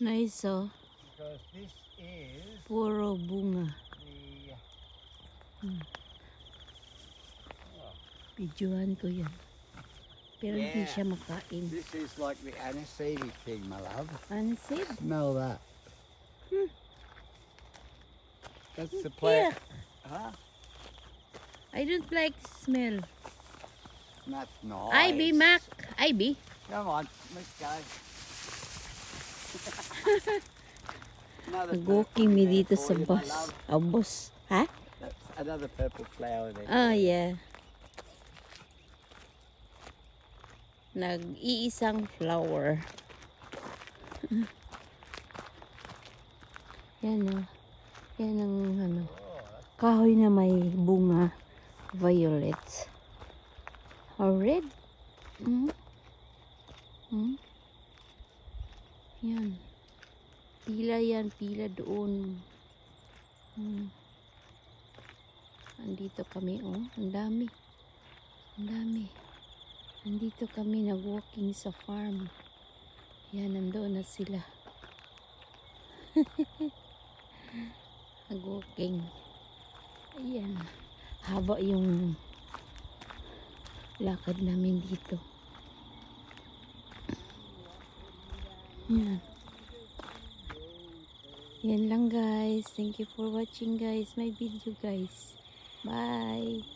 Nice, oh. Because this is Puro bunga. the Videohan ko yan. Pero hindi Yeah. siya makain. this is like the aniseed thing, my love. Aniseed? Smell that. Hmm. That's the plant. Yeah. Huh? I don't like smell. That's nice. Ivy, Mac. Ivy. Come on, let's go. Another Nag-walking purple me there dito for sa you, my bus. love. Bus. Ha? That's another purple flower there. Oh, yeah. Nag-iisang flower. Yan, oh. Yan ang ano. Kahoy na may bunga. Violets. Or red. Yan. Pila yan. Pila doon. Andito kami, oh. Ang dami. Ang dami. Andito kami nag-walking sa farm. Yan, nandoon na sila. Nag-walking. Ayan. Haba yung lakad namin dito. Yan. Yan lang guys. Thank you for watching guys. My video guys. Bye.